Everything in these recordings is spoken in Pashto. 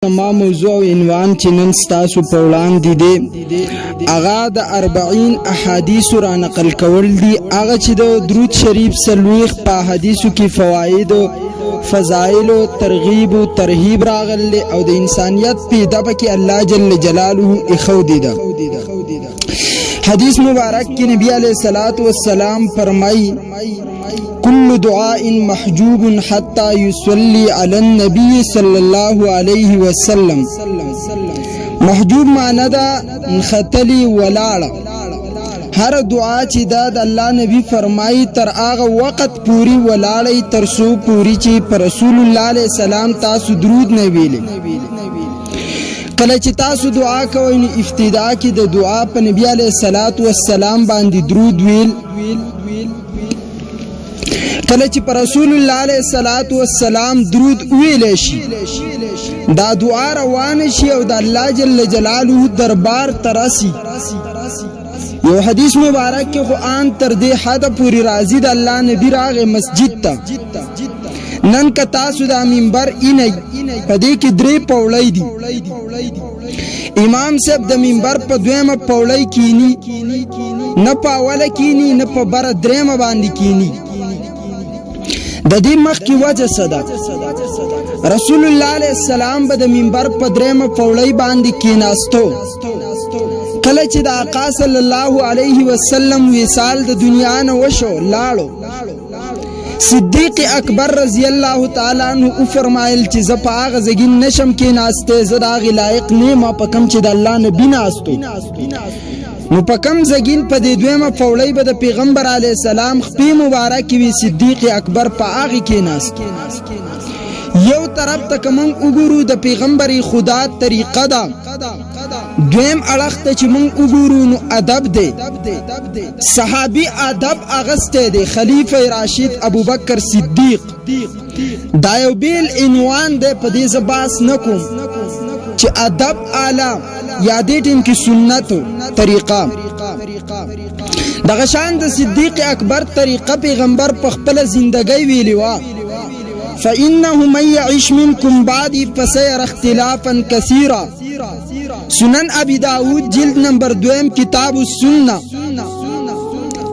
ما موضوع عنوان چې نن ستاسو په وړاندې دی هغه د 40 احادیث را نقل کول دي. هغه چې د درود شریف سلويخ په حدیثو کې فواید او فضائل او ترغیب او ترهیب راغلي او د انسانیت په دبه کې الله جل جلاله اخو دي. حدیث مبارک کې نبی علیہ الصلوۃ والسلام فرمایي كل دعاء محجوب حتى يصلي على النبي صلى الله عليه وسلم. محجوب معنی دا خطلی ولاړه هر دعا چې دا د الله نبی فرمایي تر هغه وخت پوری ولاړی تر سو پوری چې پر رسول الله علیه السلام تاسو درود نه ویلي. کله چې تاسو دعا کوئ نو ابتدا کې د دعا په نبی علیه الصلوۃ والسلام باندې درود ویل. کله چې پر رسول الله علیه الصلوۃ والسلام درود ویل شي دا دعا روان شي او د الله جل جلاله دربار ترسي. یو حدیث مبارک کې قرآن تر دې حد پوری راضي د الله نبی راغه مسجد ته نن که تاسو د منبر اینه پدې کې درې پوړې دي. امام صاحب د منبر په دویمه پوړې کینی نه پاوله کینی نه په بر درېمه باندې کینی. د دې مخ کی وجه صدا رسول الله علیه السلام به د منبر په درېمه پوړې باندې کیناستو. کله چې د آقا صلی الله علیه وسلم وصال د دنیا نه وشو لاړو صدیق اکبر رضی الله تعالی عنہ او فرمایل چې ز په هغه زګین نشم کې ناشته زه دا لایق نه ما په کم چې د الله نبی ناستو نو په کم زګین په دې دویمه پوړې به د پیغمبر علی السلام خپې مبارک وی صدیق اکبر په هغه کې ناست. یو طرف ته کوم وګورو د پیغمبر خدا طریقه ده دویم اړخ ته چې مونږ وګورو نو ادب دی. صحابي ادب اغسته دی خلیفہ راشد ابوبکر صدیق. دا یو بیل عنوان دی په دې زباس نکوم چې ادب اعلی یادې ټیم کې سنت طریقه دغه شان د صدیق اکبر طریقه پیغمبر په خپل ژوندۍ ویلی و فإنه من يعيش منكم بعدي فسيرى اختلافا كثيرا. سنن ابی داود جلد نمبر 2 کتاب السنة.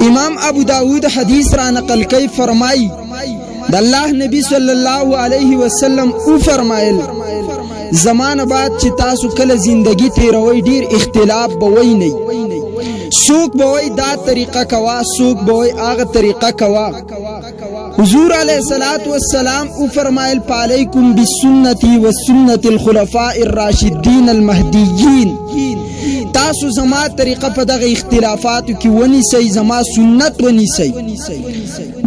امام ابو داود حدیث را نقل کئی فرمائی د الله نبی صلی الله علیه وسلم او فرمایل زمان بعد چې تاسو کله زندگی تیروي ډیر اختلاف بوي نه. سوق بوي دا طریقه کوا سوق بوي هغه طریقه کوا. حضور علیہ الصلوۃ والسلام او فرمایل علیکم بالسنتی والسنة الخلفاء الراشدین المهدیین. تاسو زما طریقه په دغه اختلافاتو کې ونی سي زما سنت ونی سي.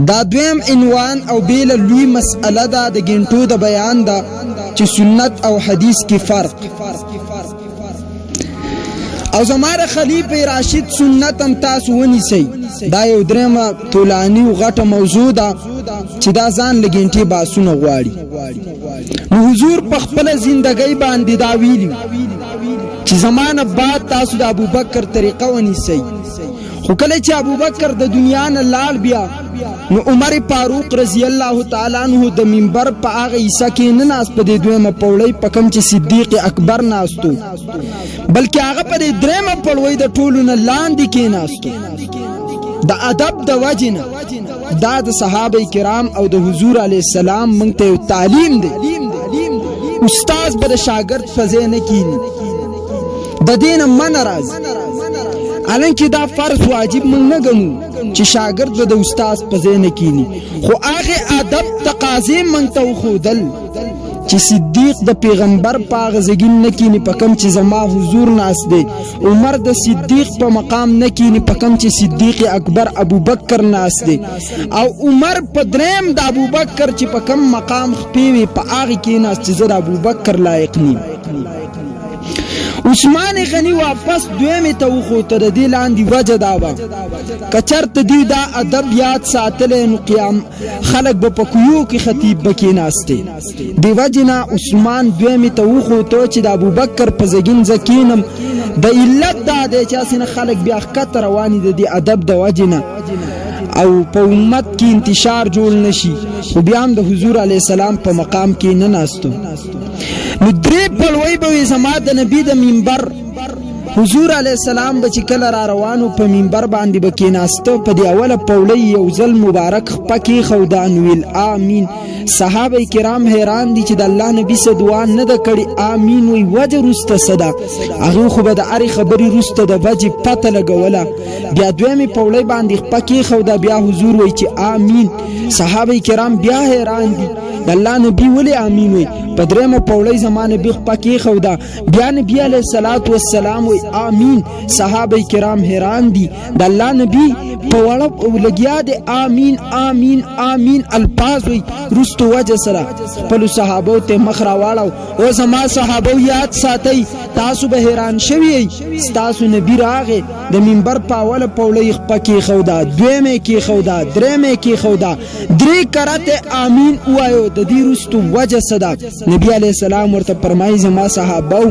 دا دویم عنوان او بیل لوی مسئله ده د ګنټو د بیان ده چې سنت او حدیث کې فرق او زماره خلیفہ راشد سنت هم تاسو ونی سي. دا یو درېمه طولانی او غټه موضوع ده چې دا ځان لګینټي باسونه غواړي. نو حضور په خپل ژوندۍ باندې دا ویلی چې زمانه بعد تاسو د ابوبکر طریقه ونی سي. خو کله چې ابوبکر د دنیا نه لاړ بیا نو عمر فاروق رضی الله تعالی عنہ د منبر په هغه حصہ کې نه ناس په دې دویمه پوړې په کم چې صدیق اکبر ناستو بلکې هغه په دې درېمه پوړې د ټولو نه لاندې کې ناستو. د ادب د وجنه دا د صحابه کرام او د حضور علی السلام مونږ ته تعلیم دی. استاد به د شاګرد فزې نه کینی د دین من راز الانکه دا فرض واجب مونږ نه ګڼو چې شاګرد به د استاد فزې نه کینی. خو هغه ادب تقاضې مونږ ته خودل چې صدیق د پیغمبر پاغه زګین نه کینی په کم چې زما حضور ناس دی. عمر د صدیق په مقام نه کینی په کم چې صدیق اکبر ابوبکر ناس دی. او عمر په دریم د ابوبکر چې په کم مقام خپېوي په هغه کې ناس چې زه د ابوبکر لایق نیم. عثمان غنی واپس دویمه ته وخوته د دې لاندې وجه دا و کچرته دی دا ادب یاد ساتل نو قیام خلق به پکویو کې خطیب بکې ناشته دی وجنا عثمان دویمه ته وخوته چې د ابوبکر په زګین زکینم د علت دا د چا سینه خلق بیا خطر رواني د ادب د وجنا او په امت کې انتشار جوړ نشي، خو بیا هم د حضور علیه السلام په مقام کې نه ناستو. نو درې پلوۍ به وي زما د نبي د منبر. حضور علیه السلام به چې کله را روانو په منبر باندې به کېناسته، په دې اوله پوړۍ یو ځل مبارک خپه کېښوده، نو ویل آمین. صحابه کرام حیران دي چې د الله نبي څه دعا نه ده کړې، آمین وایي. وجه وروسته څه ده؟ هغوی خو به د هرې خبرې وروسته د وجې پته لګوله. بیا دویمې پوړۍ باندې خپه کېښوده، بیا حضور وایي چې آمین. صحابه کرام بیا حیران دي د الله نبي ولې آمین وایي. په درېیمه پوړۍ زما نبي خپه کېښوده، بیا نبي علیه الصلاة والسلام وایي آمین. صحابه کرام حیران دي د الله نبي په وړه لګیا دی آمین آمین آمین الفاظ وایي. رستو وجه سره خپلو صحابو ته مخ راواړو. او زما صحابو یاد ساتئ، تاسو به حیران شوي یئ. ستاسو نبي راغی د منبر په اوله پوړۍ خپه کېښوده، دویمې کېښوده، درېمې کېښوده، درې کرته آمین ووایو. د دې رستو وجه څه ده؟ نبي علیه السلام ورته فرمایي زما صحابو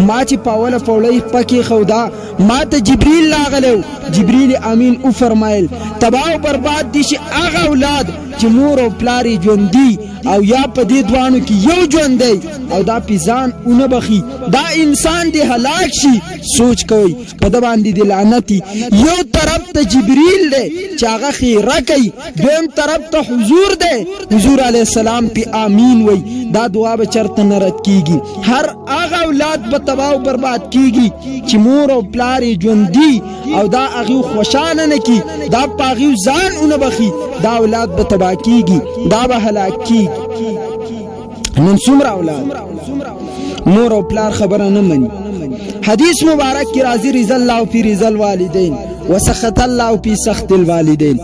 ما چې په اوله پوړۍ خپه کېښوده، ما ته جبریل راغلی و. جبریل امین وفرمایل تباه او برباد دي چې هغه اولاد چې مور او پلار یې ژوندي او یا په دې دوانو کې یو ژوندی او دا پې ځان ونه بخي، دا انسان دې هلاک شي. سوچ کوئ په ده باندې د لعنتي. یو طرف ته جبریل دی چې هغه خیره کوي، دویم طرف ته حضور دی، حضور علیه السلام پې آمین وایي. دا دعا به چرته نه رد کېږي. هر هغه اولاد به تباه او برباد کېږي چې مور او پلار یې ژوندي او دا هغوی خوشحاله نه کي، دا په هغوی ځان ونه بخي، دا اولاد به تباه کېږي، دا به هلاک کېږي. نن څومره اولاد مور او پلار خبره نه مني. حدیث مبارک کی راضی رضا الله فی رضا الوالدین وسخط الله فی سخط الوالدین.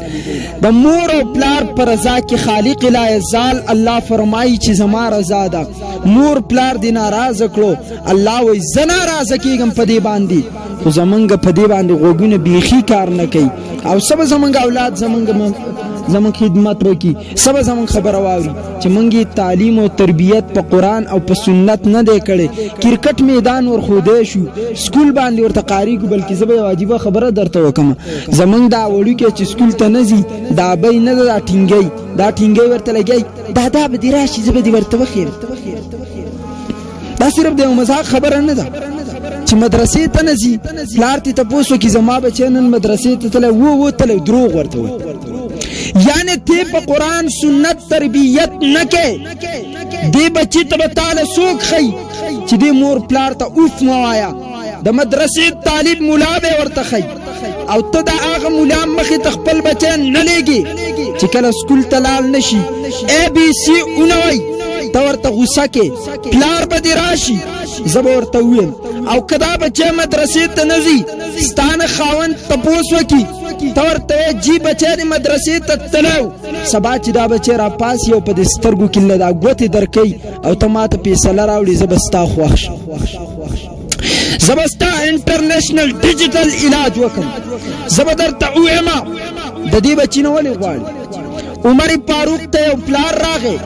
د مور او پلار پر رضا کې خالق لا یزال الله فرمایي چې زما رضا ده. مور پلار دې ناراضه کړو، الله وایي زه ناراضه کېږم په دې باندې، خو زمونږ په دې باندې غوږونه بیخي کار نه کوي. او سبا زمونږ اولاد زمونږ خدمت وکړي، سبا زمونږ خبره واوري چې مونږ تعلیم او تربیت په قرآن او په سنت نه دی کړی. کرکټ میدان ورښودی شو، سکول باندې ورته قاري کړو. بلکې زه به یوه عجیبه خبره درته وکړم، زمونږ دا وړوکی چې سکول ته نه ځي، دا بی نه ده، دا ټینګی، دا ټینګی ورته لګی، دا به دې راشي زه به دې ورته وښیم. دا صرف د یو مزاق خبره نه ده چې مدرسې ته نه ځي، پلار ته تپوس وکړي زما بچی نن مدرسې ته تللی و تللی، دروغ ورته وایي. یعنی تی په قرآن سنت تربیت نه کې، دې بچي ته به تاله څوک ښیي چې دې مور پلار ته اوف مه وایه. د مدرسې طالب ملا به ورته ښیي او ته د هغه ملا مخې ته خپل بچی نه لیږي چې کله سکول ته لاړ نه شي ABC ونه وایي، ته ورته غوسه کې پلار به دې راشي، زه به ورته ووایم. او که دا بچی مدرسې ته نه ځي، ستانه خاوند تپوس وکړي، ته ورته وایې جي بچی دې مدرسې ته تللی و، سبا چې دا بچی راپاسي او په دې سترګو کې له دا ګوتې درکوي او ته ما ته فیصله راوړي، زه به ستا خوښ شم، زه به ستا انټرنیشنل ډیجیټل علاج وکړم. زه به درته ووایم د دې بچي نه ولې غواړي. عمر فاروق ته یو پلار راغی،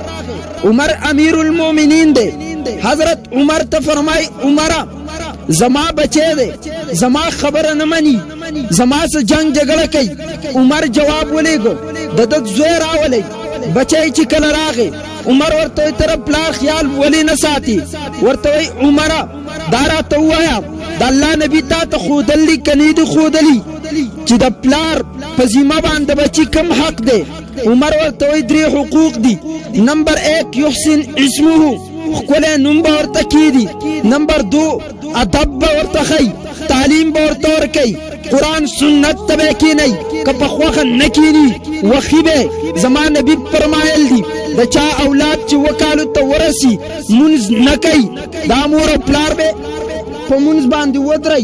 عمر امیر المؤمنین دی. حضرت عمر ته فرمای عمره زما بچی دی، زما خبره نه مني، زما سره جنگ جګړه کوي. عمر جواب ولېږو، د ده زوی راولئ. بچی چې کله راغی عمر ورته وایي ته پلار خیال ولې نه ساتي؟ ورته وایي عمره دا راته ووایه د الله نبي تا ته ښودلی که نه دي ښودلي چې د پلار په ذمه باندې بچي کم حق دی؟ عمر ورته وایي 3 حقوق دي. نمبر 1 یحسن اسمه، ښکلی نوم به ورته کېږي. نمبر 2 ادب به ورته ښیي، تعلیم به ورته ورکوي، قرآن سنت ته به یې کښېنئ، که په خوښه نه کښېني وښي به. زما نبي فرمایل دي د چا اولاد چې 2 کالو ته ورسي مونځ نه کوي، دا مور او پلار به په مونځ باندې ودرئ.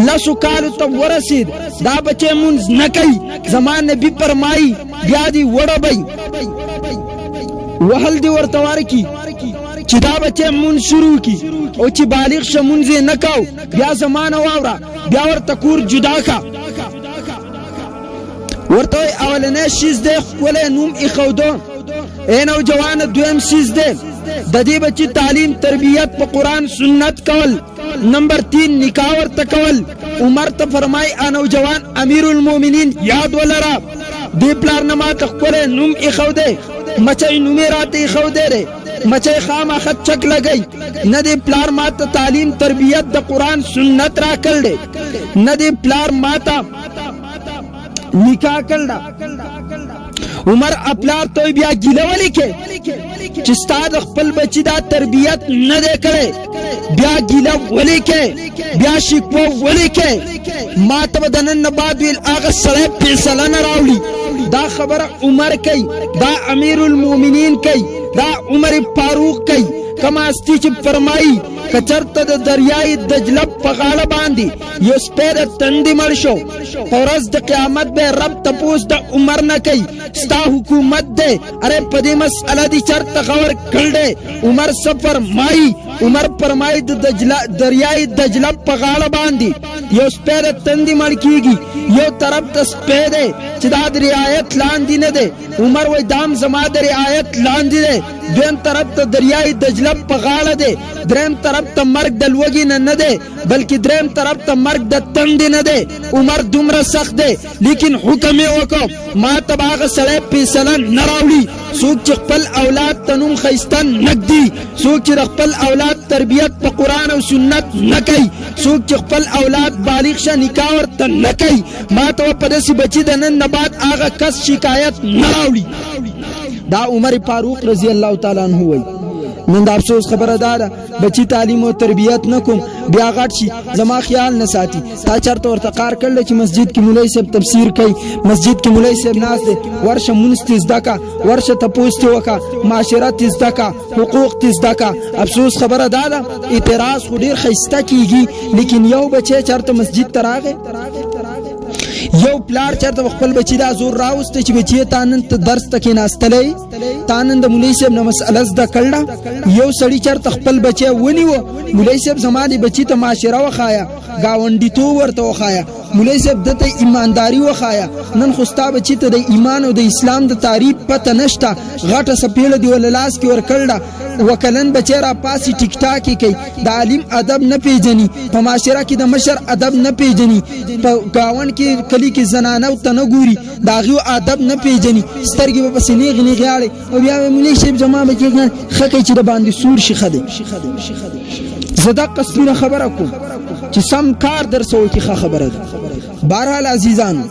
10 کالو ته ورسید دا بچی مونځ نه کوي، زما نبي فرمایي بیا دې وړبئ، وهل دې ورته ورکړي چې دا بچی مونځ شروع کړي. او چې بالغ شه مونځ یې نه کو، بیا زمانه واوره، بیا ورته کور جدا کا. ورته وایي اولنی شیز دی ښکلی نوم ایښودو، ای نوجوانه دویم شیز دی د دې بچي تعلیم تربیت په قرآن سنت کول. نمبر 3 نکاح ورته کول. عمر ته فرمای نوجوان امیر المؤمنین یاد ولره دی پلار نه ماته ښکلی نوم ایښودی مچۍ نومې راته ایښودی دی مچۍ خامخا چک لګی نه دی پلار ماته تعلیم تربیت د قرآن سنت را کړ دی نه دی پلار ماته نکاح کړ عمر اپلار تو بیا ګیله ولې کې چې ستا د خپل بچي دا تربیت نه دی کړی بیا ګیله ولې کې بیا شکوه ولې کې ما ته به د نن نه بعد ویل هغه سړی فیصله نه راوړي دا خبره عمر کوي دا امیر المؤمنین کوي دا عمر فاروق کوي کما استی چې فرمایي کچرته د دریای دجله په غاړه باندې یو سپی د تندې مړ شو په ورځ د قیامت به رب تپوس د عمر نه کوي ستا حکومت دی ارے په دې مسئله دې چرته غور کړی دی عمر څه فرمایي عمر فرمایي د دریای دجله په غاړه باندې یو سپی د تندې مړ کیږي یو طرف ته سپی دی چې دا د رعایت لاندې نه دی عمر وایي دام زما د رعایت لاندې دی دویم طرف ته دریای دجله په غاړه دی دریم طرف ته مرګ د لوږې نه دی بلکې دریم طرف ته مرګ د تندې نه دی عمر دومره سخت دی لیکن حکم یې وکړ ما ته به هغه سړی فیصله نه راوړي څوک چې خپل اولاد ته نوم ښایسته نه ږدي څوک چې د خپل اولاد تربیت په قرآن او سنت نه کوي څوک چې خپل اولاد بالغ شه نکاح ورته نه کوي ما ته به په داسې بچي د نن نه بعد هغه کس شکایت نه راوړي دا عمر فاروق رضی الله تعالی عنہ وایي نن د افسوس خبره دا ده بچی تعلیم او تربیت نه کوم بیا غټ شي زما خیال نه ساتي تا چرته ورته کار کړل چې مسجد کې مولوی صاحب تفسیر کوي مسجد کې مولوی صاحب ناست دی ورشه مونځ ته زده کا ورشه تپوس ته وکړه معاشرت ته زده کا حقوق ته زده کا افسوس خبره دا ده اعتراض خو ډېر ښایسته کېږي لیکن یو بچی چرته مسجد ته راغی یو پلار چرته خپل بچی دا زور راوسته چې بچی تا نن ته درس ته کېناستلی تا نن د مولوي صاحب نه مسئله زده کړله یو سړي چرته خپل بچی ونیوه مولوي صاحب زما د بچي ته معاشره وښایه ګاونډیتوب ورته وښایه مولوي صاحب ده ته ایمانداري وښایه نن خو ستا بچي ته د ایمان او د اسلام د تعریف پته نشته غټه سپېړه دې ول لاس کې ورکړله وکلن بچی را پاسې ټیک ټاک یې کوي د عالم ادب نه پیژني په معاشره کې د مشر ادب نه پیژني په ګاونډ کې کلی کې زنانه ته نه ګوري د هغې ادب نه پیژني سترګې به پسې نیغې نیغې اړې او بیا به مولوي صاحب زما بچی ښه کوي چې د باندې سور شي ښه دی زه دقه سپینه خبره کوم چې سم کار در سره وکړي ښه خبره ده بهرحال عزیزانو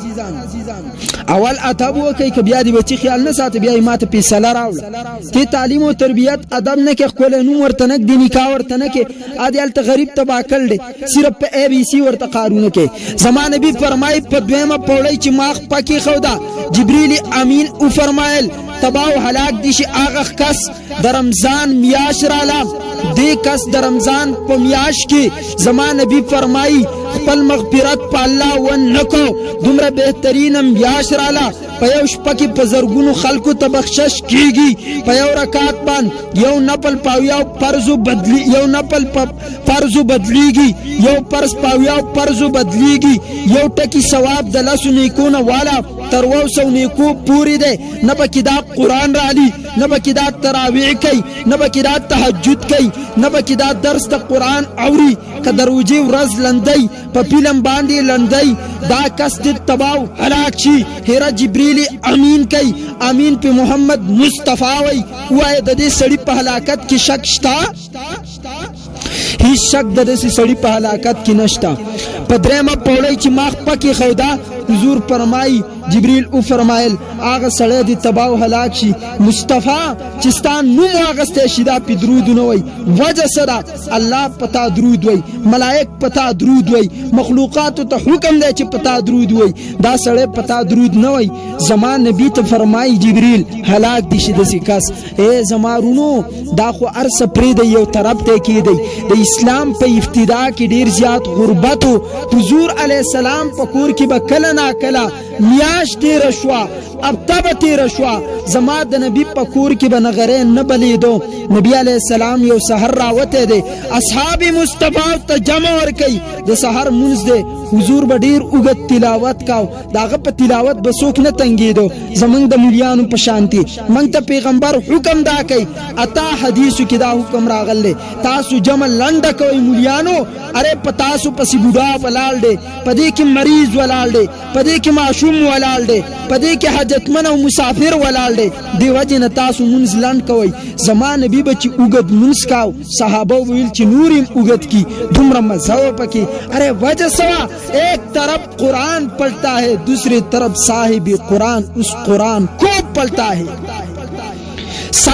اول ادب وکړئ که بیا د بچي خیال نه ساته بیا یې ماته فیصله راوړه ته تعلیم او تربیت ادب نه کې ښکلی نوم ورته نه ږدي نکاح ورته نه کې ادې هلته غریب تباه کړ دی صرف په اے بی سی ورته کارونه کې زما نبي فرمایي په دویمه پوړۍ چې ما خپه کېښوده جبریل امین وفرمایل تباه او هلاک دي شي هغه کس د رمضان میاشت راله دې کس د رمضان په میاشت کې زما نبي فرمایي خپل مغفرت په الله ونکو دومره بهترینه میاشت راله په یو شپه کې په زرګونو خلکو ته بخشش کیږي په یو رکعت باندې یو نفل پاویاو فرضو بدلی یو نفل فرضو بدلیږي یو فرض پاویاو فرضو بدلیږي یو ټکی ثواب د لسو نیکونه والا تر 200 نیکو پوری دی نه پکې دا قرآن رالی نه پکې دا تراویح کوي نه پکې دا تهجد کوي نه پکې دا درس د قرآن اوري که د روژې ورځ لنډی په فلم باندې لنډی دا کس دې تباو هلاک شي هیره جبریل امین کوي امین په محمد مصطفی وایي وایي د دې سړي په هلاکت کې شک شته هیڅ شک د دې سړي په هلاکت کې نشته په درېمه پوړۍ چې ما خپه کېښوده حضور فرمایي جبریل او فرمایل هغه سړی دې تباه هلاک شي مصطفی چې ستا نوم واغستی شي دا پې درودونه وایي وجه څه ده الله په تا درود وایي ملایک په تا درود وایي مخلوقاتو ته حکم دی چې په تا درود وایي دا سړی په تا درود نه وایي زما نبي ته فرمایي جبریل هلاک دي شي داسې کس ای زما رونو دا خو هر څه پرېږدی یو طرف ته کېدی د اسلام په ابتدا کې ډېر زیات غربت و حضور علیه السلام په کور کې به کله ناکله میاشت تیره شوه هفته به تیره شوه زما د نبي په کور کې به نغری نه بلیدو نبي علیه السلام یو سحر راوتی دی اصحاب مصطفی ته جمع ورکوي د سحر مونځ دی حضور به ډیر اوږد تلاوت کاو داغه په تلاوت به څوک نه تنګېدو زمونږ د مليانو په شانتي موږ ته پیغمبر حکم دا کوي اتا حدیثو کې دا حکم راغلی تاسو جمع لنډه کوئ مليانو اره په تاسو پسې بوډا ولاړ دی په دې کې مریض ولاړ دی په دې کې معصوم ولاړ دی په دې کې حاجتمن او مسافر ولاړ دی دی وجه نه تاسو مونږ لنډ کوئ زما نبی به چې اوږد مونځ کاو صحابه ویل چې نور یې اوږد کی دومره مزه پکې اره وجه سوا ایک طرف قرآن پڑھتا ہے دوسری طرف صاحب قرآن اس قرآن کو پڑھتا ہے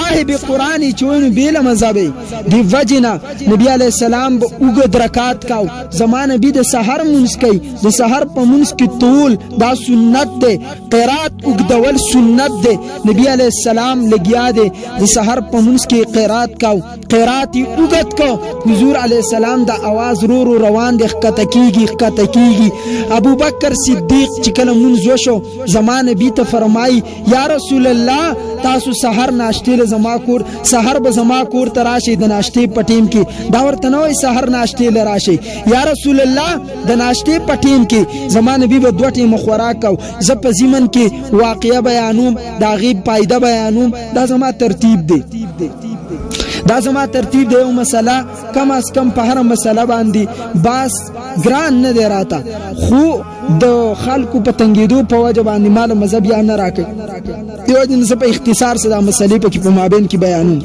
صاحب قرآنی چوینو بیل مذہبی دی وجنا نبی علیہ السلام با اوگد رکات کاو زمان نبی دا سحر منس کئی دا سحر پا منس کی طول دا سنت دے قیرات اگدول سنت دے نبی علیہ السلام لگیا دے دا سحر پا منس کی قیرات کاو قیراتی اوگد کو حضور علیہ السلام دا آواز رو رو روان دے خکتکیگی ابو بکر صدیق چکل منز وشو زمان نبی تا فرمائی یا رسول اللہ تاسو سحر ناشتے زما کور سحر به زما کور ته راشي د ناشتې پټیم کې دا ورته نوې سحر ناشتې لراشي یا رسول الله د ناشتې پټیم کې زما نبی به دوه ټیم خوراک او ز په زمن کې واقعیا بیانوم دا غیب پایده بیانوم دا زما ترتیب دی دا زما ترتیب دی یو مسله کم از کم په هر مسله باندې باس ګران نه دی راته خو د خلکو په تنګېدو په وجه باندې مال مذهب یا نه راکړي دیو جن زه په اختصار سره مسلې په کې په مابین کې بیانوم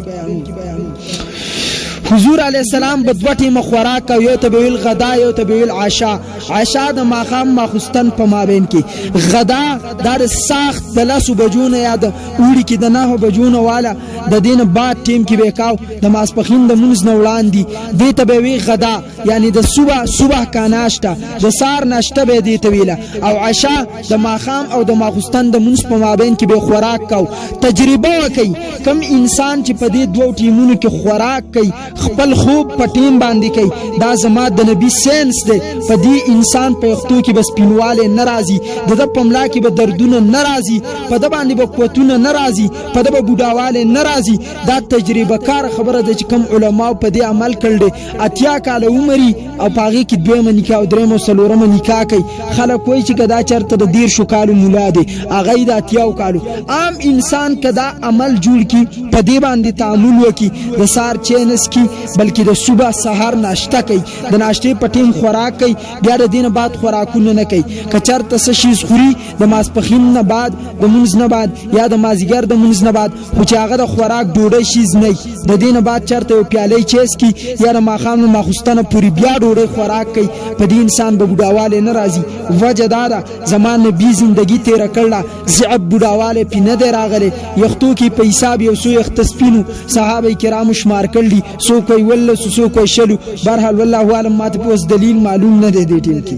حضور علیہ السلام بدوټي مخوراک او یو تبویل غدا یو تبویل عشاء د ماخام ماخستن په مابین کې غدا د ساخت د لاسو بجونه یا د اوړي کې د نه بجونه والا د دین بعد ټیم کې وکاو د ماسپخین د منځ نه وړاندې دې تبوی غدا یعنی د صبح کا ناشته د سار ناشته به دې تویله او عشاء د ماخام او د ماخستن د منځ په مابین کې به خوراک کاو تجربه وکي کم انسان چې په دې دوه ټیمونو کې خوراک کوي خپل خوب پټیم باندې کوي دا زما د نبی سینس دی په دې انسان په وختو کې بس پینواله ناراضي د پملا کې به دردونه ناراضي په د باندې به قوتونه ناراضي په د بوډاواله ناراضي دا تجربه کار خبره ده چې کم علما په دې عمل کړل اتیا کال عمرې او پاغي کې دویمه نکاح او درېمه سلورمه نکاح کوي خلک وایي چې کدا چرته د 10 کالو مولا دی اغه د اتیا کالو عام انسان کدا عمل جوړ کی په دې باندې تعامل وکي د سار چینس کی بلکې د صبح سحر ناشته کوي د ناشته پټیم خوراک کوي بیا د دین بعد خوراکونه نه کوي کچرته څه شي خوري د ماسپخین نه بعد د منځ نه بعد یا د مازیګر د منځ نه بعد خو چې هغه د خوراک ډوډۍ شي نه د دین بعد چرته یو پیاله چیس کی یا د ماخام ماخستانه پوری بیا ډوډۍ خوراک کوي په دې انسان به بډاواله نه راځي وجه دا ده زمان نبی زندگی تیر کړه زعب بډاواله پی نه دی راغلی یختو کې په حساب یو سو اختصپینو صحابه کرام شمار کړي سو کوئی ولا سو کوئی شلو برحال والله عالم ماته په اوس دلیل معلوم نه دی ټیم کې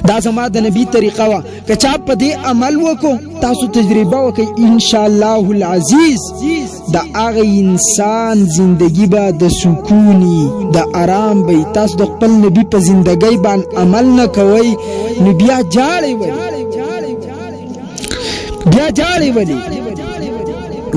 دا زما د نبی طریقه وا کچا په دې عمل وکړو تاسو تجربه وکړئ ان شاء الله العزیز د هغه انسان زندگی به د سکونی د آرام به تاسو د خپل نبی په زندګۍ باندې عمل نه کوئ نو بیا جاړي ولی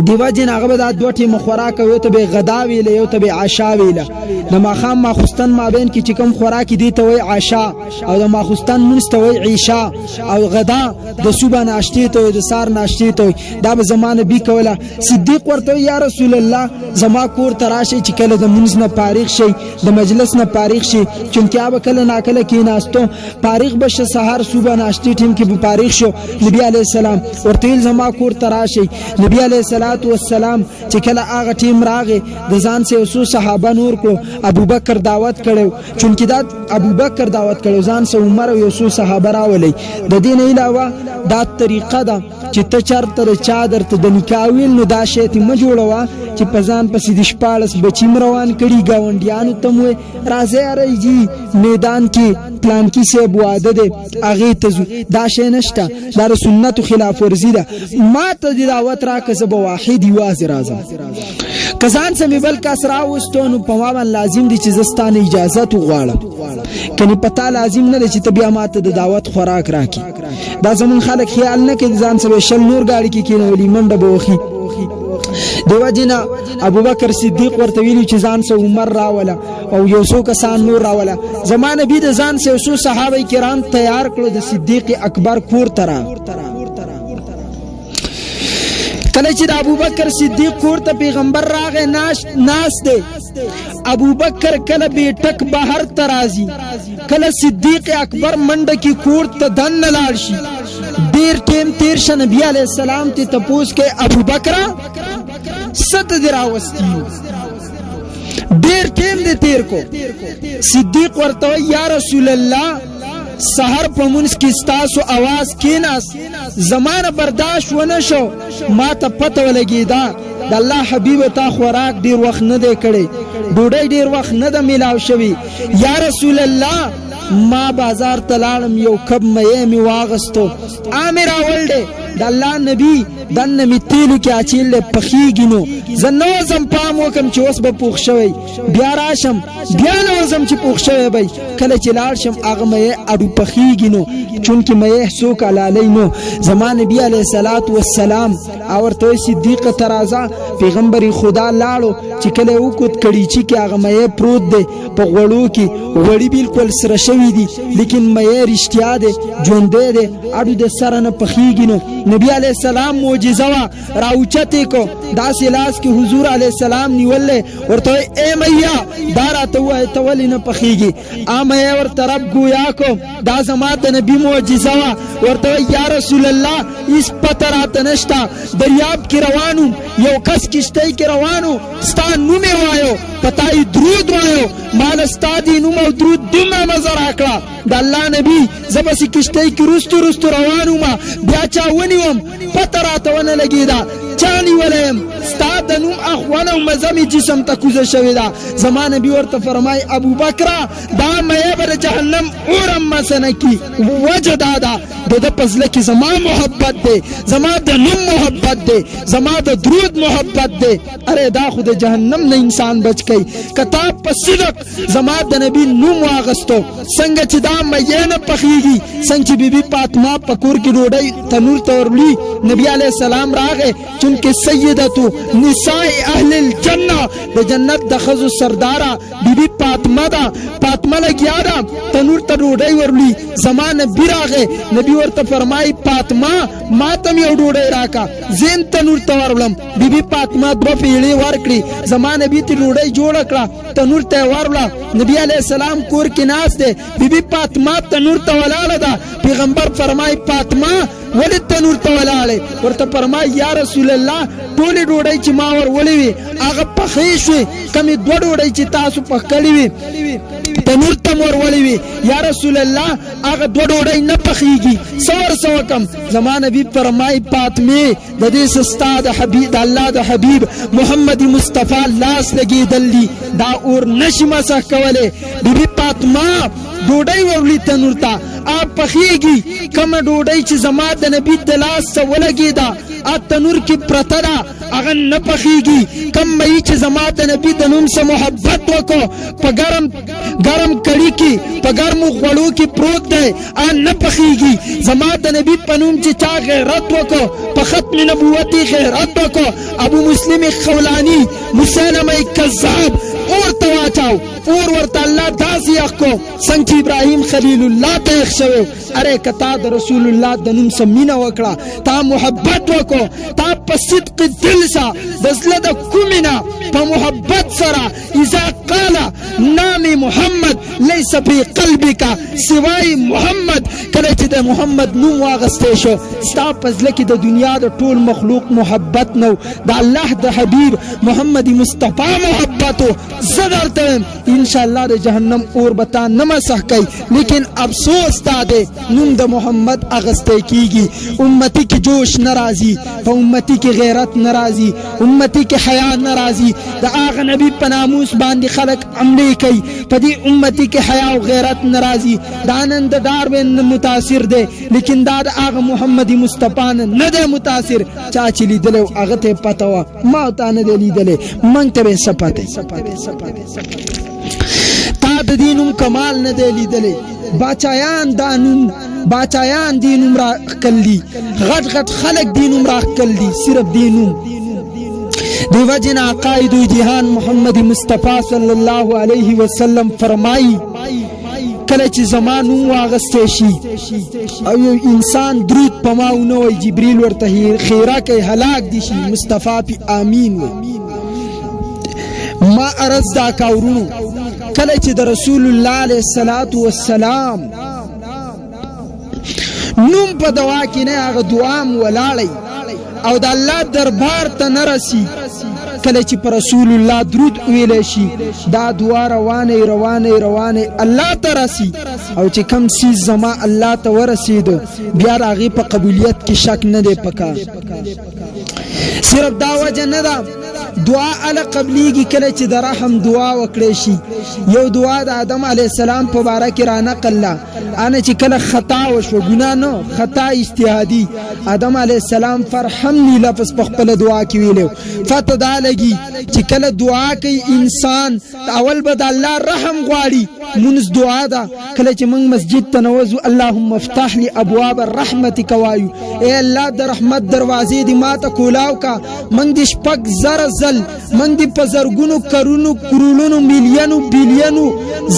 دیوا جن هغه د دوټي مخوراک یو ته به غدا ویله یو ته به عشاء ویله د ماخام ماخستن مابین کې چې کوم خوراک دی ته وای عشاء او د ماخستن منځ ته وای عشاء او غدا د صبح ناشته ته د سار ناشته ته دا به زمانه بي کوله صدیق ورته یا رسول الله زما کور تراشه چې کله د منځ نه فارغ شي د مجلس نه فارغ شي چونکه اب کله ناکله کې ناستو فارغ بشه سحر صبح ناشته ټیم کې به فارغ شو نبی عليه السلام ورته زما کور تراشه نبی عليه والسلام چې کله هغه ټیم راغی د ځان سه وسو صحابه نور کړو ابو بکر دعوت کړو چونکه دا ابو بکر دعوت کړو ځان سه عمر او یوسف صحابه راولي د دین علاوه دا طریقه ده چې ته چرته چا درته د نکاویل نو دا شی ته م جوړوا چې پزان پسې د شپالس بچیم روان کړي گاونډیانو ته مو راځي راځي میدان کې پلان کې سه بواده ده اغه ته دا شی نشته دا سنت خلاف ورزي ده ما ته دعوت راکزه واحد واز راځه کزان سمې بل کسرا وستونو په ما باندې لازم دي چې زستانه اجازه تو غواړم کني پتا لازم نه چې تبي ماته د دعوت خوراک راکې دا زمون خلک خیال نه کوي ځان سره شل نور گاڑی کې کینولې منډه بوخي دیو جنا ابوبکر صدیق ورته ویلي چې ځان سه عمر راوله او یو څو کسان نور راوله. زمانه بي د ځان سه څو صحابه کرام تیار کړو د صدیق اکبر کور ترا. کله چې د ابوبکر صدیق کور ته پیغمبر راغی ناس دی، ابوبکر کله بیٹک بهر ترازی، کله صدیق اکبر منډه کی کور ته دن لاړ شي. ډیر ټیم تیر شه نبی علیہ السلام ته تپوس کې ابوبکر ست دی راوستی، ډیر ټیم دی تیر کو. صدیق ورته یا رسول الله سحر په منس کې ستاسو आवाज کیناس زمانه برداشت ونه شو، ما ته پته ولګیدا د الله حبیب ته خوراک ډیر وخت نه دی کړی، ډوډۍ ډیر وخت نه ده میلاو شوی. یا رسول الله ما بازار ته لاړم یو کب مې می واغستو امر اول دی د الله نبی دنه می تیلو کې اچیل پخیږي نو زنو زم پام وکم چې اوس به پوښ شوی، بیا راشم بیا نو زم چې پوښ شوی بای کله چې لاړ شم هغه مې اډو پخیږي نو چونکه مې سوک علی نو. زمان نبی علیہ الصلات والسلام اورته صدیق ترازا پیغمبر خدا لاړو چې کله وکوت کړي چې هغه مې پروت دی په غوړو کې، غوړی بالکل سره شوی دی لیکن مې رښتیا دی ژوندې دی اډو د سره نه پخیږي نو. نبی علیہ السلام معجزه وا راوچته کو داسې لاس کې حضور علیہ السلام نیولې ورته اے میا دارا ته وای ته ولې نه پخیږي. امه ورته رب گویا کو دا زما د نبی معجزه وا ورته یا رسول الله اس پترات نشتا دریاب کې روانو یو کس کشته کې روانو ستا نوم وایو پتاي درود وایو مال استادی نوم او درود دمه مزر اکړه د الله نبی زبس کشته کې رستو روانو ما بیا چا ونیوم پترات ونه لګیدا چانی ولیم ستا د نوم اخوانه مزمی جسم ته کوزه شوی دا. زمان نبی ورته فرمای ابو بکر دا مې بر جهنم اورم مسنکی وجه دادا د پزله کې زما محبت دی، زما د نوم محبت دی، زما د درود محبت دی. اره دا خو د جهنم نه انسان بچ کی کتاب په صدق زما د نبی نوم واغستو څنګه چې دا مې نه پخیږي څنګه چې بیبي فاطمه پکور کې ډوډۍ تنور تورلی نبی علیہ السلام راغه چونکه سیدتو نساء اهل الجنه د جنت د خزو سردارا بیبي فاطمه دا فاطمه لګیا دا تنور ته ډوډۍ ورلی زمانه بیراغه نبی ورته فرمای فاطمه ما تم یو ډوډۍ راکا زین تنور ته ورولم. بیبي فاطمه دو پیړې ورکړي زمانه بي ته ډوډۍ جوړ کړه تنور ته ورلا. نبی علیہ السلام کور کې ناس دی، بیبي فاطمه تنور ته ولاړه ده. پیغمبر فرمای فاطمه ولې تنور ته ولاړې ورته فرمای یا رسول الله ټولې ډوډۍ چې ما ور ولې وي هغه پخې شوې کمې دوه ډوډۍ چې تاسو پخ کړې وي تنور ته مور ولې وي یا رسول الله هغه دوه ډوډۍ نه پخېږي سور کم. زمان نبی فرمای فاطمه د دې سستا د حبیب د الله د حبیب محمد مصطفی لاس لګېدل دي دا اور نشي مسح کوله. بیبي فاطمه ډوډۍ ورلی تنور ته اپ پخېږي کوم ډوډۍ چې زما د نبی د لاس څخه ولګېده ا تنور کې پرته ده هغه نه پخېږي. کوم مې چې زما د نبی د نوم سره محبت وکړو په ګرم کړي کې په ګرمو خوړو کې پروت دی ا نه پخېږي. زما د نبی په نوم چې چا غیرت وکړو په ختم نبوتي غیرت وکړو ابو مسلم خولانی مسلمه کذاب اور تواچاو اور ورته الله داسې اخکو څنګه ابراهيم خلیل الله ته اخشوي. اره کتا د رسول الله د نوم سره مینه وکړه تا محبت وکړو تا په صدق دل سره د زړه د کومینه په محبت سره اذا قال نام محمد ليس في قلبك سوای محمد کله چې د محمد نوم واغسته شو ستا په ځل کې د دنیا د ټول مخلوق محبت نو د الله د حبیب محمد مصطفی محبت زدرته ان شاء الله د جهنم اور بتا نه مسح کوي. لیکن افسوس تا ده نوم د محمد اغسته کیږي امتی کې جوش ناراضي په امتی کې غیرت ناراضي امتی کې حیا ناراضي د هغه نبی په ناموس باندې خلق عملي کوي په دې امتی کې حیا او غیرت ناراضي د آنند داروین متاثر ده لیکن دا د هغه محمد مصطفی نه ده متاثر چا چې لیدل هغه ته پته وا ما ته نه دی لیدل مونږ ته سپاته تا د دینم کمال نه دی لیدل باچایان دینم را کلی غټ خلق دینم را کلی صرف دینم دیو جنا قائد جهان محمد مصطفی صلی الله علیه وسلم فرمایي کله چې زمانو واغسته شي او یو انسان درود پماو نه وي جبريل ورته خیره کوي هلاک دي شي مصطفی پی امین وي ما ارز دا کاورونو کله چې د رسول الله علیه الصلاۃ والسلام نوم په دعا کې نه هغه دعا ولاړی او د الله دربار ته نرسي کله چې پر رسول الله درود ویل شي دا دعا روانه الله ته رسي او چې کم سیز زما الله ته ورسید بیا هغه په قبولیت کې شک نه دی پکار صرف دا وجه نه ده دعا ال قبليږي کله چې د رحم دعا وکړي شي یو دعا د آدم علی السلام په باره کې را نقل انا چې کله خطا وشو ګناه نه خطا اجتهادي آدم علی السلام فرحمني لفظ په خپل دعا کې ویلو فتدا لګي چې کله دعا کوي انسان اول به د الله رحم غواړي مونږ دعا ده کله چې موږ مسجد ته نوځو اللهم افتح لي ابواب الرحمتك وایو اے الله د رحمت دروازې دې ماته کولاو کا موږ دې شپږ زره زل موږ دې په زرګونو کرونو میلیونو بیلیونو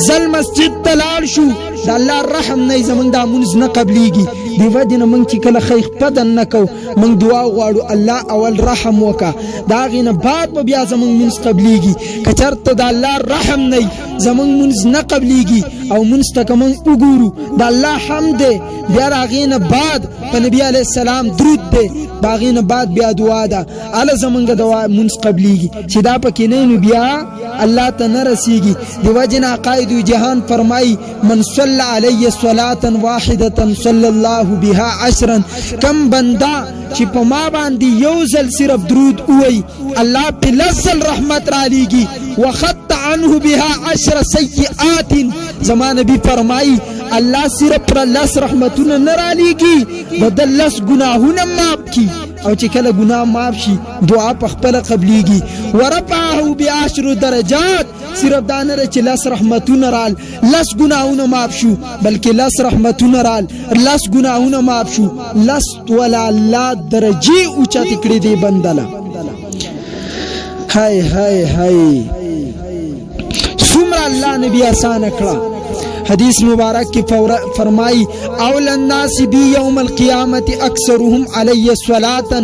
زل مسجد ته لاړ شو د الله رحم نه زمونږ دا مونږ نه قبليږي دی وجنه موږ چې کله خیخ پدن نکو موږ دعا غواړو الله اول رحم وکا دا غینه بعد به بیا زمونږ مونږ قبليږي کچرته د الله رحم نه زمونږ مونږ نه قبليږي او مونږ ته کوم وګورو د الله حمد بیا راغینه بعد په نبی علی السلام درود دی دا غینه بعد بیا دعا ده ال زمونږ دعا مونږ قبليږي چې دا پکې نه بیا الله ته نه رسیږي دی وجنه قائد جهان فرمای من صلى علي صلاة واحدة صلى الله بها عشرا كم بندا چې په ما باندې یو ځل صرف درود وای الله په لزل رحمت را لېږي وخط عنه بها 10 سيئات زمان نبی فرمای الله صرف پر لس رحمتونه نه را لېږي بدل لس ګناهونه معاف کی او چې کله ګناه معاف شي دعا په خپل قبليږي ورفعه ب10 درجات صرف دا نه چې لس رحمتونه رال لس ګناهونه معاف شو بلکې لس رحمتونه رال لس ګناهونه معاف شو لس ولا الله درجه اوچت کړې دی بندله هاي هاي هاي څومره الله نبی آسان کړه حدیث مبارک کی فرمائی اول الناس بی یوم القیامت اکثرهم علی صلاة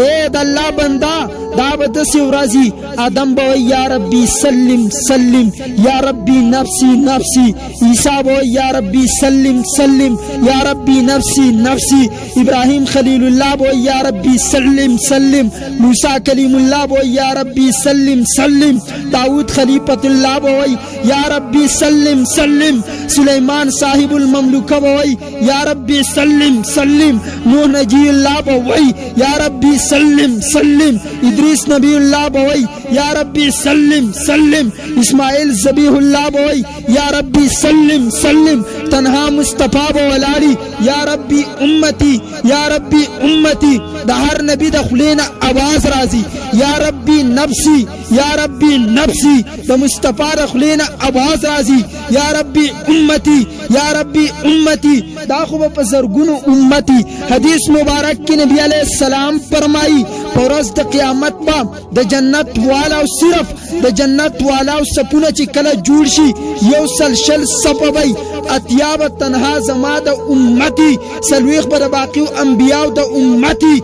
اے د الله بندا دا بدسی ورازی آدم بوئی یا ربی سلم سلم یا ربی نفسی نفسی عیسیٰ بوئی یا ربی سلم سلم یا ربی نفسی نفسی ابراہیم خلیل اللہ بوئی یا ربی سلم سلم موسیٰ کلیم اللہ بوئی یا ربی سلم سلم داود خلیفۃ اللہ بوئی یا ربی سلم سلم سلیمان صاحب المملکہ بوئی یا ربی سلم سلم نوح نجی اللہ بوئی یا ربی سلم سلم ادریس نبی اللہ بوئی یا ربی سلم سلم اسماعیل ذبیح اللہ بوئی یا ربی سلم سلم تنہا مصطفیٰ بولالی یا ربی امتی یا ربی امتی دا ہر نبی دا خلینا آواز رازی یا ربی نفسی یا ربی نفسی دا مصطفیٰ دا خلینا آواز رازی یا ربی امتی یا ربی امتی دا خوب پزرگون امتی حدیث مبارک کی نبی علیہ السلام فرمائی پورز دا قیامت با دا جنت والا و صرف دا جنت والا و سپونا چی کلا جوڑ شی یو سلشل سپبای اتیاب تنها زما دا امتی سلویخ با دا باقی و انبیاء دا امتی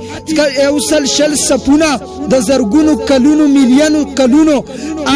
یو سلشل سپونا دا زرگونو کلونو میلیونو کلونو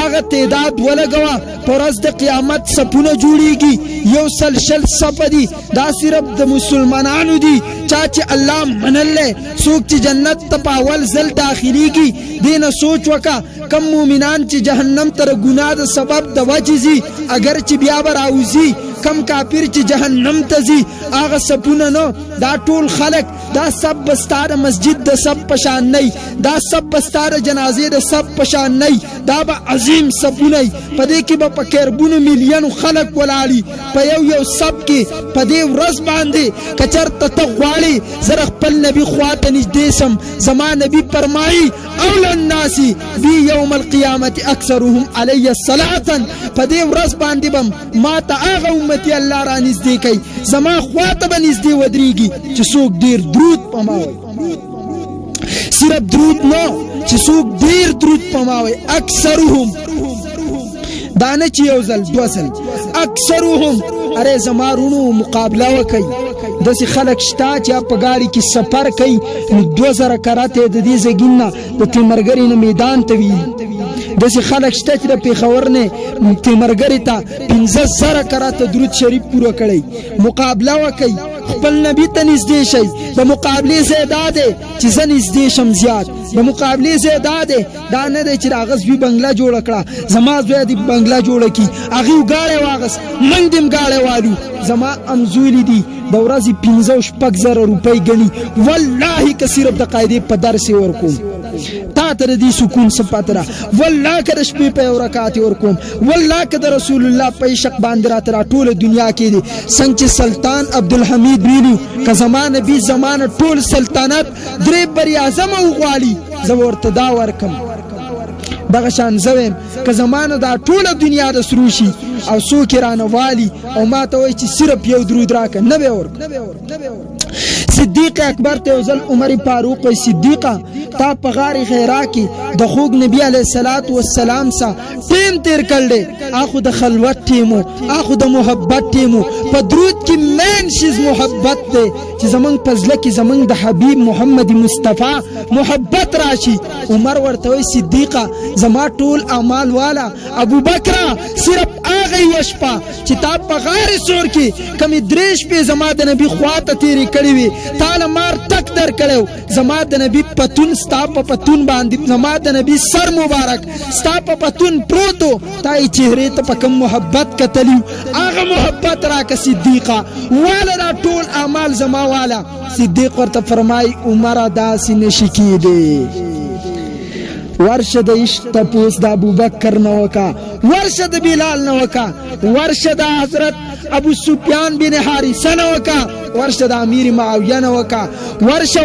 آغا تعداد ولگوا پورز دا قیامت سپونا جوڑی گی یو سلشل سپ دی دا صرف دا مسلمانانو دی چاچی اللہ منل لے سوک چی جنت تپاول زل داخلی کی دین سوچ وکا کم مومنان چی جہنم تر گناہ دا سبب دا وجزی اگر چی بیابر آوزی کم کافر چی جہنم تزی آغا سپونا نو دا ټول خلق دا سب بستار مسجد دا سب پشان نئی دا سب بستار جنازے دا سب پشان نئی دا با عظیم سپونای پدې کې به پکربونو میلیونو خلق ولاړي په یو سب کې پدې ورځ باندې کچرته ته غواړي زه خپل نبی خواته نږدې سم زما نبی فرمایي اول الناس بی یوم القیامت اکثرهم علی الصلاة پدې ورځ باندې بم ما ته هغه امتی الله را نږدې کوي زما خواته به نږدې ودرېږي چې څوک ډېر درود په ما وایي صرف درود نو چې څوک ډیر درود پماوي اکثرهم دانه چې یو ځل دو ځل اکثرهم اره زمارونو مقابله وکي داسې خلک شته چې په ګاډي کې سفر کوي 2000 کراته د دې زګینه د تیمرګری نه میدان ته وی داسې خلک شته چې د پیښور نه تیمرګری ته 15000 کراته درود شریف پوره کړي مقابله وکي خپل نبی ته نږدې شي د مقابله زیاده چې زه نږدې شم زیات د مقابله زیاده دا نه دی چې د غزوی بنگلا جوړ کړه زما زوی دی بنگلا جوړ کی هغه غاړه واغس من دیم غاړه والو زما امزولی دی د ورځې 15,000 روپۍ غني والله که صرف د قاعده په درس ورکوم تا ته دې سکون سپاتره والله که د شپې په رکعات ورکوم والله که د رسول الله په شق باندې راتره ټول دنیا کې دي څنګه سلطان عبدالحمید ویلو که زمانه بي زمانه ټول سلطنت درې بری اعظم او غالي زه ورته دا ورکم دغه شان زویم که زمانه دا ټول دنیا د سروشي او سو کرانه والی او ما ته وای چې صرف یو درود راک نه به ورک صدیق اکبر ته ځل عمر فاروق او صدیقه تا په غار خیرا کې د خوګ نبی علیه الصلاۃ والسلام سره ټیم تیر کړل اخو د خلوت ټیمو اخو د محبت ټیمو په درود کې مین شیز محبت ته چې زمنګ پزله کې زمنګ د حبیب محمد مصطفی محبت راشي عمر ورته وای صدیقه زما ټول اعمال والا ابو بکر صرف هغه وشپا چې تا په غار سور کې کمی دریش په زما د نبی خواته تیری کړی وي تعالی مار تک در کړو زما د نبی پتون ستا په پتون باندې زما د نبی سر مبارک ستا په پتون پروتو تای چهره ته په کوم محبت کتلی هغه محبت راک صدیقه والا ټول اعمال زما والا صدیق ورته فرمای عمر داسې نشی کیږي ورشه د عشق تپوس د ابو بکر نوکا ورشه د بلال نوکا ورشه د حضرت ابو سفیان بن حارثه نوکا ورشه د امیر معاویه نوکا ورشه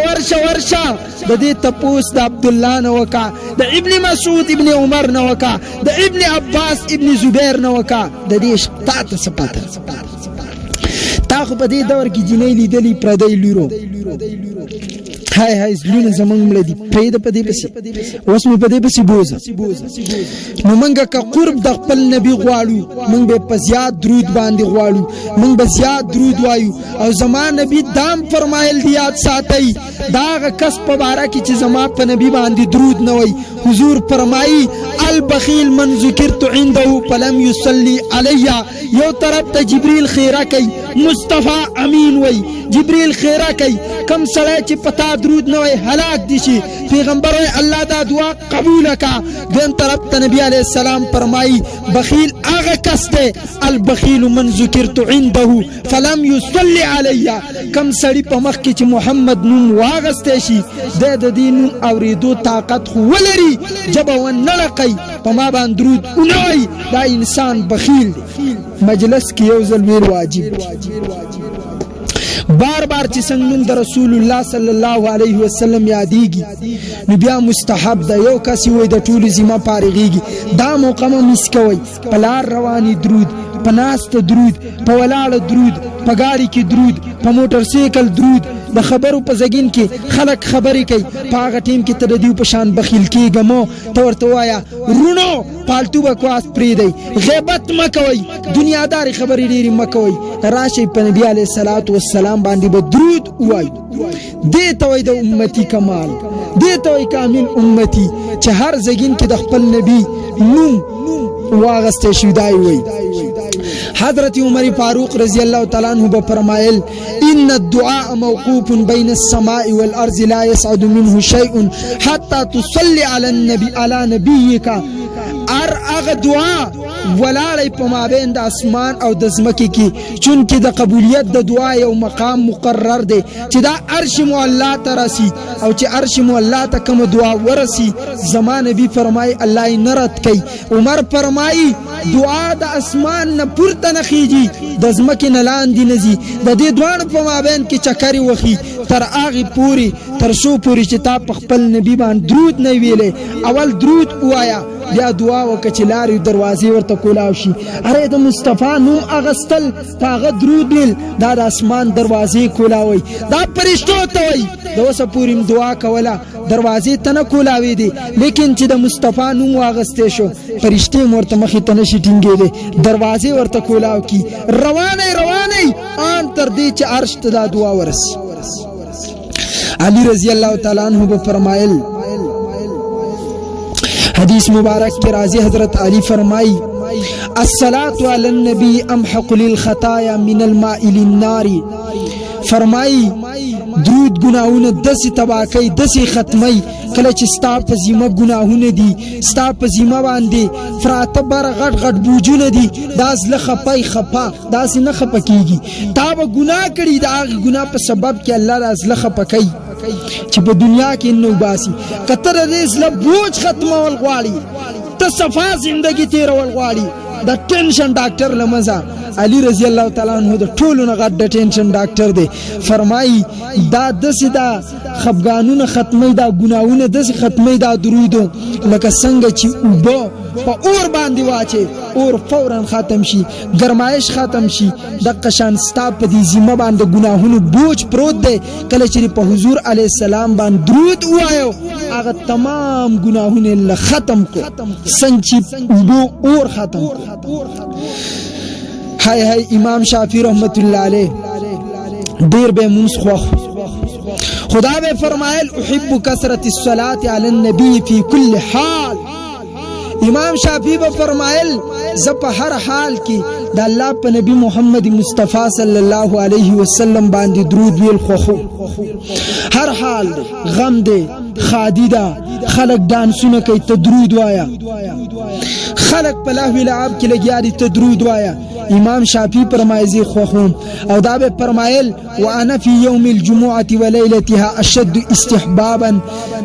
د دې تپوس د عبد الله نوکا د ابن مسعود ابن عمر نوکا د ابن عباس ابن زبیر نوکا د دې عشق تاسو سپاته تا خو په دې دور کې جنې لیدلې پردې لورو هاي زلون زمنګ مړ دي پیدا پدې پسې اوس مې پدې پسې بوزه نو منګه که قرب د خپل نبی غواړو منګ به په زیات درود باندې غواړو منګ به زیات درود وایو او زمان نبی دام فرمایل دی یاد ساتي دا کس په بارا کې چې زما په نبی باندې درود نه وای حضور فرمایي البخیل من ذکرت عنده فلم يصلي علي یو طرف ته جبريل خیره کوي مصطفی امین وای جبريل خیره کوي کم سړی چې پتا درود نه وای هلاک دي شي پیغمبر الله دا دعا قبول کا دین طرف ته نبی علیہ السلام فرمایي بخیل هغه کس دی البخیل من ذکرت عنده فلم يصلي علي کم سړی په مخ کې چې محمد نوم واغسته شي د دین اوریدو طاقت خو ولري جب ونلقي په ما باندې درود اونوي دا انسان بخیل دی مجلس کې یو ځل ویل واجب بار بار چې څنګه د رسول الله صلی الله علیه وسلم یادېږي نو بیا مستحب ده یو کس وي د ټول ذمہ فارغيږي دا موقع مو مس کوي په لار رواني درود په ناست درود په ولاړ درود په ګاډي کې درود په موټر سایکل درود د خبرو په زګین کې خلک خبرې کوي په هغه ټیم کې تر دیو په شان بخیل کېږم ته ورته وایا رونو پالتو بکواس پری دی غیبت مکوي دنیاداري خبرې ډېری مکوي راشي په نبی عليه الصلاه والسلام باندې به درود وای دې ته وای د امتی کمال دې ته وای کامل امتی چې هر زګین کې د خپل نبی نوم واغسته شو دی وای حضرت عمر فاروق رضی الله تعالی عنہ فرمایل ان الدعاء موقوف بين السماء والارض لا يصعد منه شيء حتى تصلي على النبي على نبيك اغه دعا ولاړی په مابین د اسمان او د ځمکې کې چونکې د قبولیت د دعا یو مقام مقرر دی چې دا عرش مو الله ته رسي او چې عرش مو الله ته کوم دعا ورسي زما نبی فرمای الله یې نه رد کوي عمر فرمایي دعا د اسمان نه پورته نه خیږي د ځمکې نه لاندې نه ځي د دې دواړو په مابین کې چکرې وخي تر هغې پورې تر څو پورې چې تا په خپل نبی باندې درود نه ویلې اول درود ووایه بیا دعا وکړه چې لارې دروازې ورته ورته کولاو شي اره د مصطفی نوم اغستل هغه درود ویل دا د اسمان دروازې کولاوي دا فرشتو ته وي د اوسه پورې دعا کوله دروازې ته نه کولاوي دي لیکن چې د مصطفی نوم واغستې شو فرشتي ورته مخې ته نشي ټینګېدې دروازې ورته کولاو کی روانه ان تر دې چې عرش ته دا دعا ورسي علی رضی اللہ تعالی عنہ فرمایل حدیث مبارک کے راضی حضرت علی فرمائی الصلاة علی النبی امحق للخطایا من الماء للنار فرمائی درود گناہونه دسی تباکی دسی ختمی کله چې ستا په ذمه ګناهونه دي ستا په ذمه باندې فراته بر غټ غټ بوجونه دي دا زله خپای خپا دا سینه خپکیږي تا به ګناه کړی دا ګناه په سبب کې الله رازله خپکای چې په دنیا کې نو باسي کتر دې زله بوج ختمول غواړي ته صفا زندگی تیرول غواړي دا ټینشن ډاکټر لمزه علی رضی اللہ تعالی عنہ د ټولو نه غټ ټینشن ډاکټر دی فرمایي دا دسه دا خفګانونه ختمي دا ګناونه دسه ختمي دا درود لکه څنګه چې وبو په اور باندې واچي اور فورا ختم شي گرمایش ختم شي د قشان ستا په دې ذمہ باندې ګناهونه بوج پروت دی کله چې په حضور علی السلام باندې درود وایو هغه تمام ګناهونه ختم کو څنګه وبو اور ختم کو هاي امام شافعی رحمت الله علیه دیر به منسخ خدا به فرمایل احب کثرت الصلاة علی النبی فی کل حال امام شافعی به فرمایل ز په هر حال کې د الله په نبی محمد مصطفی صلی الله علیه وسلم باندې درود ویل خو هر حال غم دی خادی دا خلق دانسونه کوي ته درود وایا خلق په لهو لعب کې لګیا دي ته درود وایا امام شافعی فرمایي خوخم او دا به فرمایل وانا فی یوم الجمعه وليلتها اشد استحبابا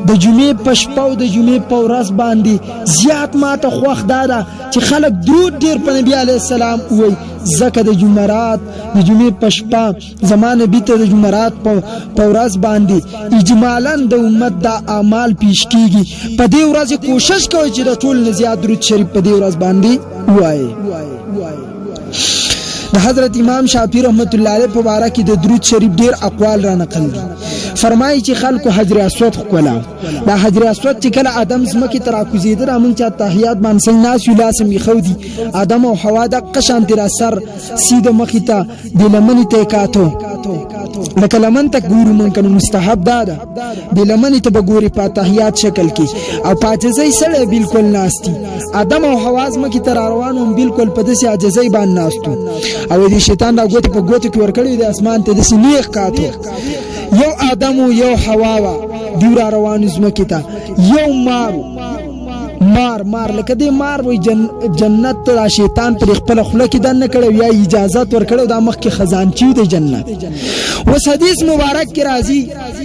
د جمعې پشپو د جمعې په ورځ باندې زیات ماته خوخ دادا چې خلق درود ډیر په نبی علی السلام وای زکه د جمعرات د جمعې پشپا زمانه بیت د جمعرات په ورځ باندې اجمالاً د امت د اعمال پیش کیږي په دې ورځ کوشش کوي چې د ټول نه زیات درود شریف په دې ورځ باندې وای د حضرت امام شافعی رحمت الله علیه په باره کې د درود شریف ډیر اقوال را نقل دي فرمایي چې خلکو حجر اسود کولا دا حجر اسود چې کله ادم زمکه تر کوزیده را مونږ چې تحیات باندې ناس ولاسم یخودي ادم او حوا د قشان تر سر سیده مخې ته د لمن ته کاتو لکه لمن ته ګورو مونږ کنه مستحب ده د لمن ته بګوري په تحیات شکل کې او پاتځي سره بالکل ناشتي ادم او حوا زمکه تر روانو بالکل په دسي عجزي باندې ناشتو او د شیطان دا ګوت په ګوت کې ورکړی د اسمان ته د سنیخ کاتو یو ادم او یو حوا دیور روان زمکه ته یو مار لکه دې مار وي جنت ته شیطان پر خپل خله کې دنه کړو یا اجازه ورکړو د مخ کې خزانچی د جنت وس حدیث مبارک کې راځي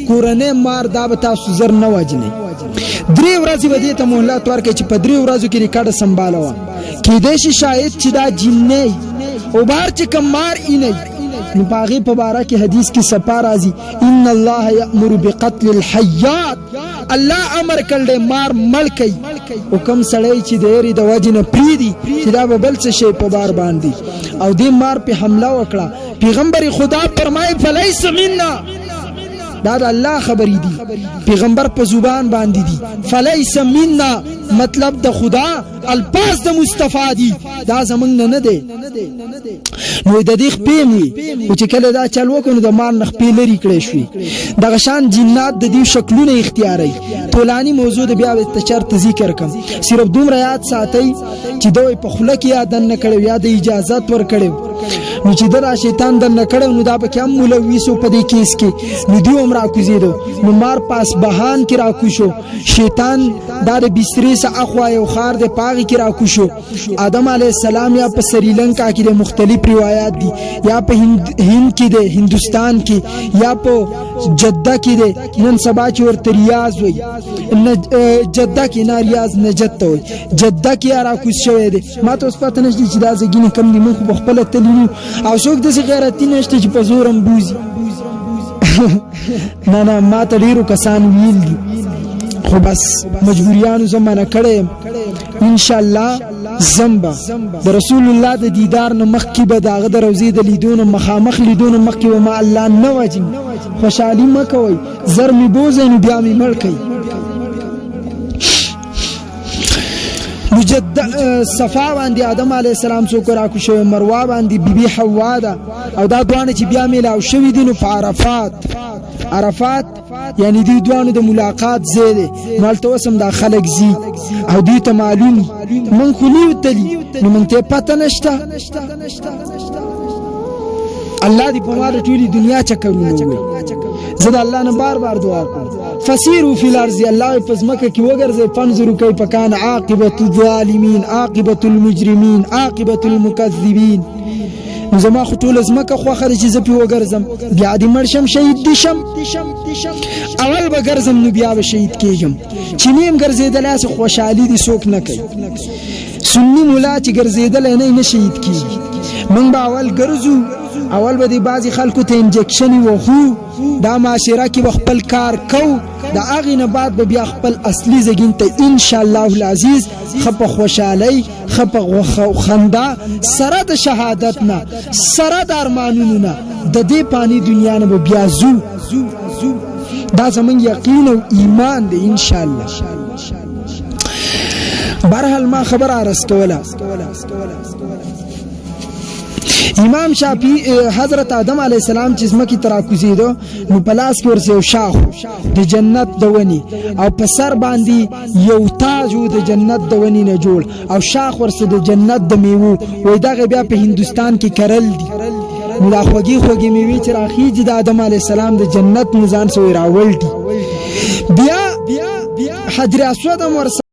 قرانه مار دا به تاسو زر نه وجني درې ورځې ودی ته مهلت ورکړي چې په درې ورځو کې ریکارډ سنبالو کې دې شاید چې دا جنې او بار چې کمار اینه نو باغی په بارا کې حدیث کې صفا راځي ان الله یأمر بقتل الحیات الله امر کړي مار ملکي او کوم سړی چې د یری د وجنه پریدي چې دا بل څه شی په بار باندې او دې مار په حمله وکړه پیغمبر خدا فرمایي فلیس منا دا الله خبرې دي پیغمبر په زبان باندې دي فلیس منا مطلب د خدا الفاظ د مصطفی دي دا زمنګ نه دي نو د دې خپېمي چې کله دا چل وکړو د مان خپې لري کړې شوې د غشان جنات د دې شکلونه اختیاري ټولانی موضوع د بیا د چرته ذکر کوم صرف دومره یاد ساتي چې دوی په خله کې یاد نه کړو یا د اجازه ور کړو نو چې دا شیطان د نه کړو نو دا به کوم مولویسو په دې کیس کې نو دی عمر کوزیدو نو مار پاس بهان کې راکوشو شیطان دا د بسترې سره اخوا یو خار د پاغي کې راکوشو آدم علی السلام یا په سریلنکا کې د مختلف روایت دي یا په هند کې د هندستان کې یا په جده کې د نن سبا چې ورته ریاض وي جده کې نه ریاض نجد ته وي جده کې راکوش شوی دی ما ته اوس پته نشته چې دا زګینه کم دي مخ خپل تللی او څوک د غیرتی نشته چې په زورم بوزي نه ما ته ډیرو کسان ویل دي خو بس مجبوریانو زمانه کړم ان شاء الله زمبا د رسول الله د دیدار نه مخکې به داغه د روزي د لیدون مخامخ لیدون مخکې و ما الله نه وجم خوشالي مکوي زر می بوزن بیا می مړکې صفا باندې آدم علی السلام څوک راکو شو مروه باندې بیبي حوا ده او دا دوانه چې بیا میلاو شوی دي نو په عرفات یعنی دی دوانو د ملاقات زیده مالته وسم دا خلق زی او دی ته معلوم من خلیو تلی نو من ته پته نشته الله دې په ما د ټولي دنیا چکرونه وي زه د الله نه بار بار دعا کوم فسیروا فی الارض الله پزمکه کې وګرځي فنظروا کیف کان عاقبۃ الظالمین عاقبۃ المجرمین عاقبۃ المکذبین زما خو ټول زمکه خو خرج چې زپی وګرځم بیا دې مرشم شهید دي شم اول به ګرځم نو بیا به شهید کېږم چې نیم ګرځیدل اس خوشحالي دي څوک نه کوي سنی مولا چې ګرځیدل نه شهید کیږي من به اول ګرځو اول به دي بعضی خلکو ته انجکشن وخو دا معاشره کې خپل کار کو دا اغه نه بعد به بیا خپل اصلي زګین ته ان شاء الله العزيز خپ خوشالۍ خپ خندا سره د شهادت نه سره د ارمانونو نه د دې پانی دنیا نه بیا زو دا زمون یقین او ایمان دی ان شاء الله برحال ما خبر عرض کوله امام شافعی حضرت آدم علیہ السلام چې زمکی تراکوزیدو نو پلاس کې ورسه شاخ د جنت دونی او په سر باندې یو تاج د جنت دونی نه جوړ او شاخ ورسه د جنت د میوه وای دغه بیا په هندستان کې کرل دي نو دا خوږی میوه چې راخیږي د آدم علیہ السلام د جنت نزان سوی راول دي بیا حجر اسود ورسه